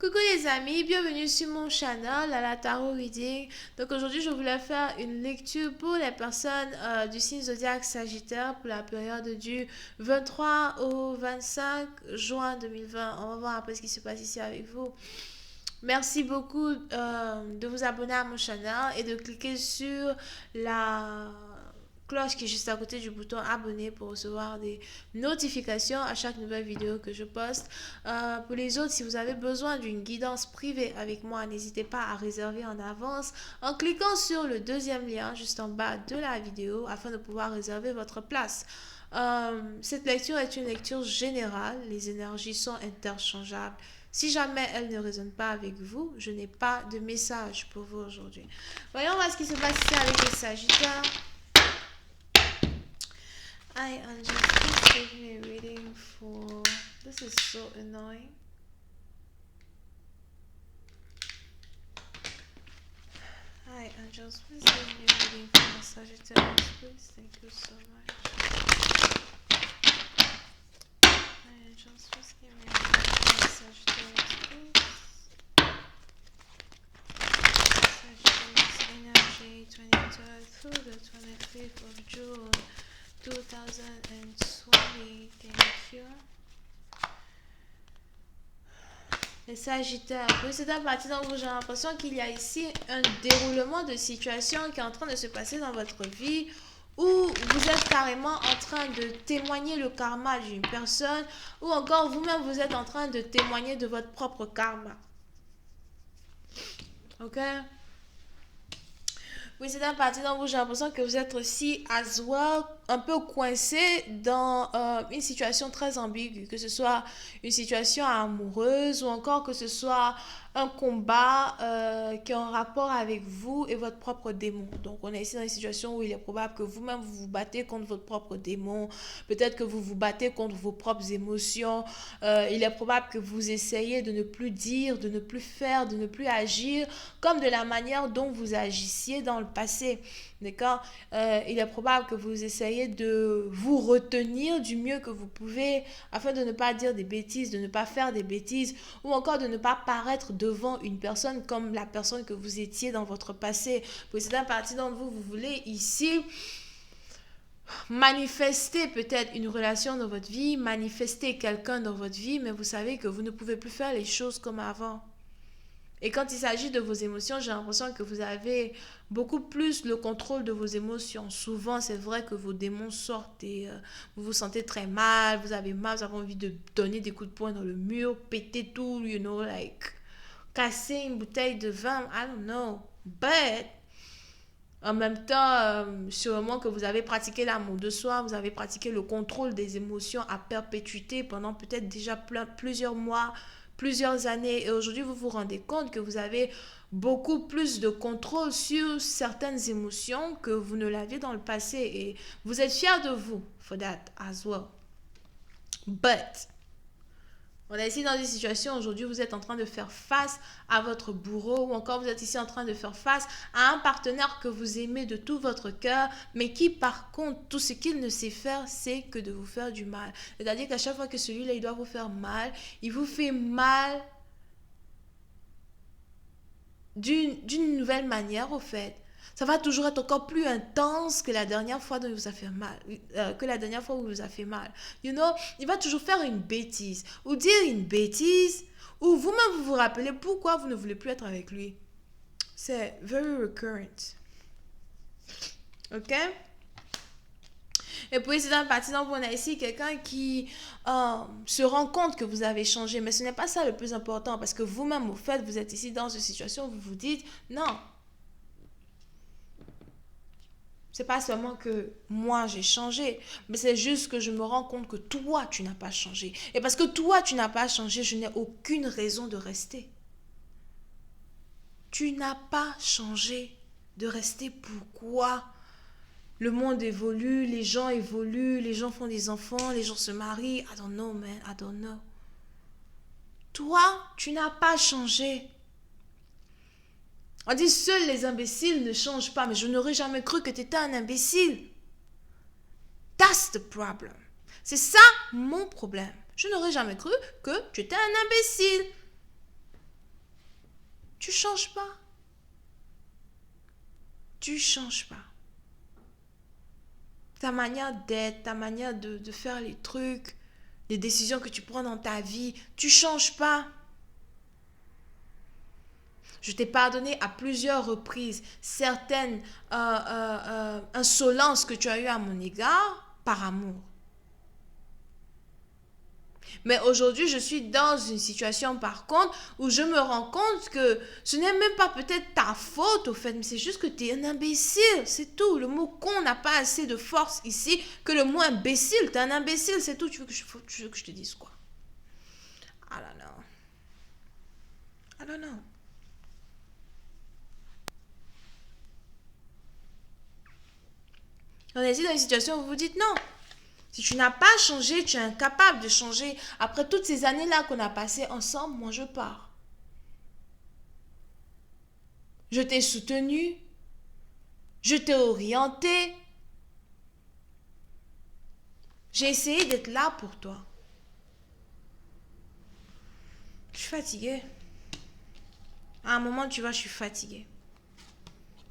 Coucou les amis, bienvenue sur mon channel la Tarot Reading. Donc aujourd'hui je voulais faire une lecture pour les personnes du signe zodiaque Sagittaire pour la période du 23 au 25 juin 2020. On va voir un peu ce qui se passe ici avec vous. Merci beaucoup de vous abonner à mon channel et de cliquer sur la cloche qui est juste à côté du bouton abonner pour recevoir des notifications à chaque nouvelle vidéo que je poste. Pour les autres, si vous avez besoin d'une guidance privée avec moi, n'hésitez pas à réserver en avance en cliquant sur le deuxième lien juste en bas de la vidéo afin de pouvoir réserver votre place. Cette lecture est une lecture générale, les énergies sont interchangeables. Si jamais elle ne résonne pas avec vous, je n'ai pas de message pour vous aujourd'hui. Voyons voir ce qui se passe ici avec les Sagittaires. Hi, Angel, please give me a reading for... This is so annoying. Hi, Angels, please give me a reading for my Sagittarius, please. Thank you so much. Hi, Angels, please give me a reading for my Sagittarius, please. Sagittarius energy, 23rd through the 25th of June, 2020. Thank you. Les Sagittaires, oui, c'est un parti dont j'ai l'impression qu'il y a ici un déroulement de situation qui est en train de se passer dans votre vie où vous êtes carrément en train de témoigner le karma d'une personne ou encore vous-même vous êtes en train de témoigner de votre propre karma. Ok? Oui, c'est un parti dans vous, j'ai l'impression que vous êtes aussi as well, un peu coincé dans une situation très ambiguë, que ce soit une situation amoureuse ou encore que ce soit un combat qui est en rapport avec vous et votre propre démon. Donc, on est ici dans une situation où il est probable que vous-même vous vous battez contre votre propre démon, peut-être que vous vous battez contre vos propres émotions. Il est probable que vous essayez de ne plus dire, de ne plus faire, de ne plus agir comme de la manière dont vous agissiez dans le passé. D'accord? Il est probable que vous essayez de vous retenir du mieux que vous pouvez afin de ne pas dire des bêtises, de ne pas faire des bêtises ou encore de ne pas paraître devant une personne comme la personne que vous étiez dans votre passé. Pour certaines parties d'entre vous, vous voulez ici manifester peut-être une relation dans votre vie, manifester quelqu'un dans votre vie, mais vous savez que vous ne pouvez plus faire les choses comme avant. Et quand il s'agit de vos émotions, j'ai l'impression que vous avez beaucoup plus le contrôle de vos émotions. Souvent, c'est vrai que vos démons sortent et vous vous sentez très mal, vous avez mal, vous avez envie de donner des coups de poing dans le mur, péter tout, you know, like, casser une bouteille de vin, I don't know. But, en même temps, sûrement que vous avez pratiqué l'amour de soi, vous avez pratiqué le contrôle des émotions à perpétuité pendant peut-être déjà plusieurs mois, plusieurs années. Et aujourd'hui, vous vous rendez compte que vous avez beaucoup plus de contrôle sur certaines émotions que vous ne l'aviez dans le passé. Et vous êtes fier de vous for that as well. But, on est ici dans une situation, aujourd'hui, vous êtes en train de faire face à votre bourreau ou encore vous êtes ici en train de faire face à un partenaire que vous aimez de tout votre cœur, mais qui, par contre, tout ce qu'il ne sait faire, c'est que de vous faire du mal. C'est-à-dire qu'à chaque fois que celui-là, il doit vous faire mal, il vous fait mal d'une nouvelle manière, au fait. Ça va toujours être encore plus intense que la dernière fois dont il vous a fait mal, que la dernière fois où il vous a fait mal. You know, il va toujours faire une bêtise ou dire une bêtise ou vous-même vous vous rappelez pourquoi vous ne voulez plus être avec lui. C'est very recurrent. Ok? Et puis, c'est dans par exemple, on a ici quelqu'un qui se rend compte que vous avez changé. Mais ce n'est pas ça le plus important parce que vous-même, au fait, vous êtes ici dans une situation où vous vous dites, non, c'est pas seulement que moi j'ai changé, mais c'est juste que je me rends compte que toi tu n'as pas changé. Et parce que toi tu n'as pas changé, je n'ai aucune raison de rester. Tu n'as pas changé de rester. Pourquoi? Le monde évolue, les gens évoluent, les gens font des enfants, les gens se marient. I don't know, man, I don't know. Toi, tu n'as pas changé. On dit seuls les imbéciles ne changent pas, mais je n'aurais jamais cru que tu étais un imbécile. That's the problem. C'est ça mon problème. Je n'aurais jamais cru que tu étais un imbécile. tu changes pas. Tu changes pas. Ta manière d'être, ta manière de faire les trucs, les décisions que tu prends dans ta vie, tu changes pas. Je t'ai pardonné à plusieurs reprises certaines insolences que tu as eues à mon égard par amour. Mais aujourd'hui, je suis dans une situation par contre où je me rends compte que ce n'est même pas peut-être ta faute au fait, mais c'est juste que tu es un imbécile, c'est tout. Le mot con n'a pas assez de force ici que le mot imbécile. Tu es un imbécile, c'est tout. Tu veux que je te dise quoi? I don't know. I don't know. On est ici dans une situation où vous vous dites non. Si tu n'as pas changé, tu es incapable de changer. Après toutes ces années-là qu'on a passées ensemble, moi je pars. Je t'ai soutenu. Je t'ai orienté. J'ai essayé d'être là pour toi. Je suis fatiguée. À un moment, tu vois, je suis fatiguée.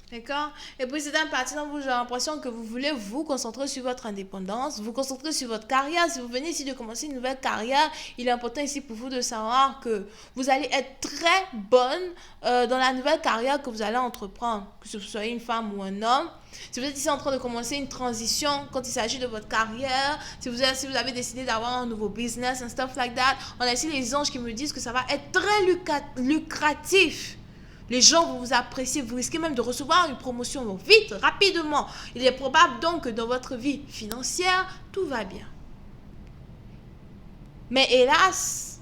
D'accord? Et puis c'est un parti dont vous, j'ai l'impression que vous voulez vous concentrer sur votre indépendance, vous concentrer sur votre carrière. Si vous venez ici de commencer une nouvelle carrière, il est important ici pour vous de savoir que vous allez être très bonne dans la nouvelle carrière que vous allez entreprendre, que ce soit une femme ou un homme. Si vous êtes ici en train de commencer une transition quand il s'agit de votre carrière, si vous avez décidé d'avoir un nouveau business and stuff like that, on a ici les anges qui me disent que ça va être très lucratif. Les gens vont vous apprécier, vous risquez même de recevoir une promotion vite, rapidement. Il est probable donc que dans votre vie financière, tout va bien. Mais hélas,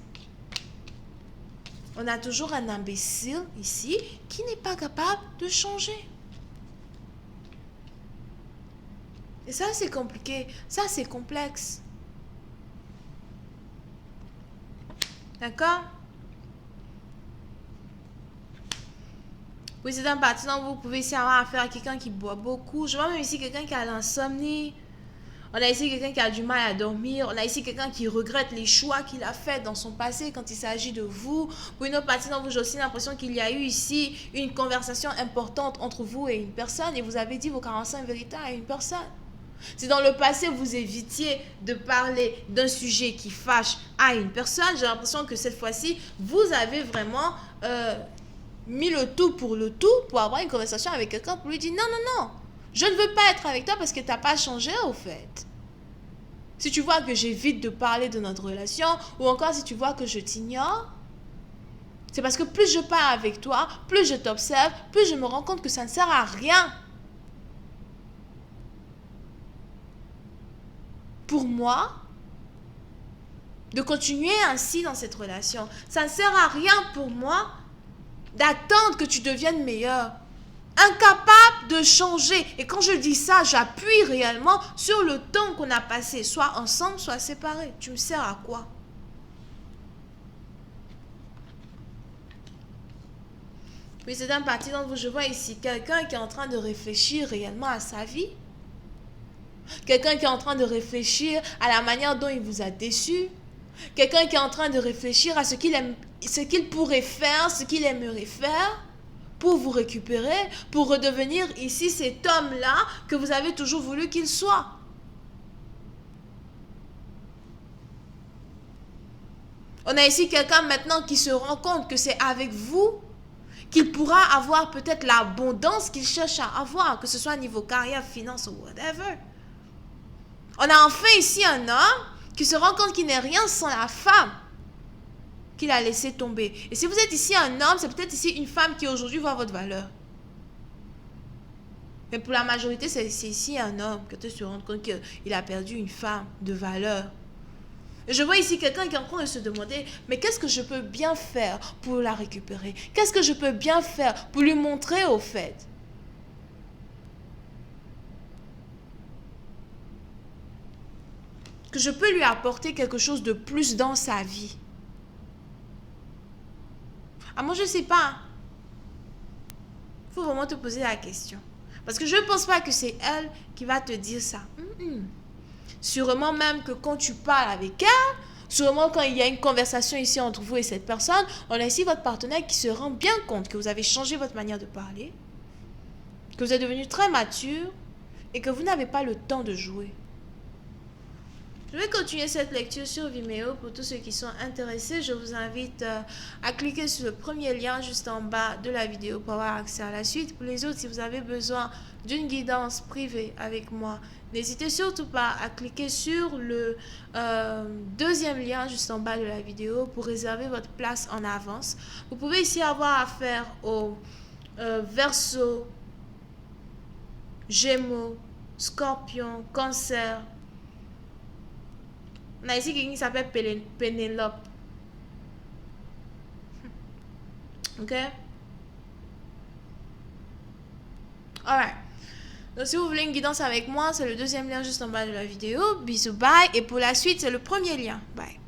on a toujours un imbécile ici qui n'est pas capable de changer. Et ça, c'est compliqué. Ça, c'est complexe. D'accord? Oui, c'est un parti dont vous pouvez ici avoir affaire à quelqu'un qui boit beaucoup. Je vois même ici quelqu'un qui a l'insomnie. On a ici quelqu'un qui a du mal à dormir. On a ici quelqu'un qui regrette les choix qu'il a faits dans son passé quand il s'agit de vous. Pour une autre partie dont vous, j'ai aussi l'impression qu'il y a eu ici une conversation importante entre vous et une personne et vous avez dit vos 45 vérités à une personne. Si dans le passé vous évitiez de parler d'un sujet qui fâche à une personne, j'ai l'impression que cette fois-ci, vous avez vraiment mis le tout pour avoir une conversation avec quelqu'un pour lui dire non, non, non, je ne veux pas être avec toi parce que tu n'as pas changé au fait. Si tu vois que j'évite de parler de notre relation ou encore si tu vois que je t'ignore, c'est parce que plus je parle avec toi, plus je t'observe, plus je me rends compte que ça ne sert à rien. Pour moi, de continuer ainsi dans cette relation, ça ne sert à rien pour moi d'attendre que tu deviennes meilleur. Incapable de changer. Et quand je dis ça, j'appuie réellement sur le temps qu'on a passé, soit ensemble, soit séparés. Tu me sers à quoi? Oui, c'est un parti dont je vois ici quelqu'un qui est en train de réfléchir réellement à sa vie. Quelqu'un qui est en train de réfléchir à la manière dont il vous a déçu. Quelqu'un qui est en train de réfléchir à ce qu'il pourrait faire, ce qu'il aimerait faire pour vous récupérer, pour redevenir ici cet homme-là que vous avez toujours voulu qu'il soit. On a ici quelqu'un maintenant qui se rend compte que c'est avec vous qu'il pourra avoir peut-être l'abondance qu'il cherche à avoir, que ce soit au niveau carrière, finance ou whatever. On a enfin ici un homme qui se rend compte qu'il n'est rien sans la femme qu'il a laissé tomber. Et si vous êtes ici un homme, c'est peut-être ici une femme qui aujourd'hui voit votre valeur. Mais pour la majorité, c'est ici un homme que tu te rends compte qu'il a perdu une femme de valeur. Et je vois ici quelqu'un qui est en train de se demander, mais qu'est-ce que je peux bien faire pour la récupérer? Qu'est-ce que je peux bien faire pour lui montrer au fait? Que je peux lui apporter quelque chose de plus dans sa vie. Ah, moi, je ne sais pas. Il faut vraiment te poser la question. Parce que je ne pense pas que c'est elle qui va te dire ça. Sûrement même que quand tu parles avec elle, Sûrement quand il y a une conversation ici entre vous et cette personne, on a ici votre partenaire qui se rend bien compte que vous avez changé votre manière de parler, que vous êtes devenu très mature et que vous n'avez pas le temps de jouer. Je vais continuer cette lecture sur Vimeo. Pour tous ceux qui sont intéressés, je vous invite à cliquer sur le premier lien juste en bas de la vidéo pour avoir accès à la suite. Pour les autres, si vous avez besoin d'une guidance privée avec moi, n'hésitez surtout pas à cliquer sur le deuxième lien juste en bas de la vidéo pour réserver votre place en avance. Vous pouvez ici avoir affaire au Verseau, Gémeaux, Scorpion, Cancer. On a ici quelqu'un qui s'appelle Pénélope. Ok? Alright. Donc si vous voulez une guidance avec moi, c'est le deuxième lien juste en bas de la vidéo. Bisous, bye. Et pour la suite, c'est le premier lien. Bye.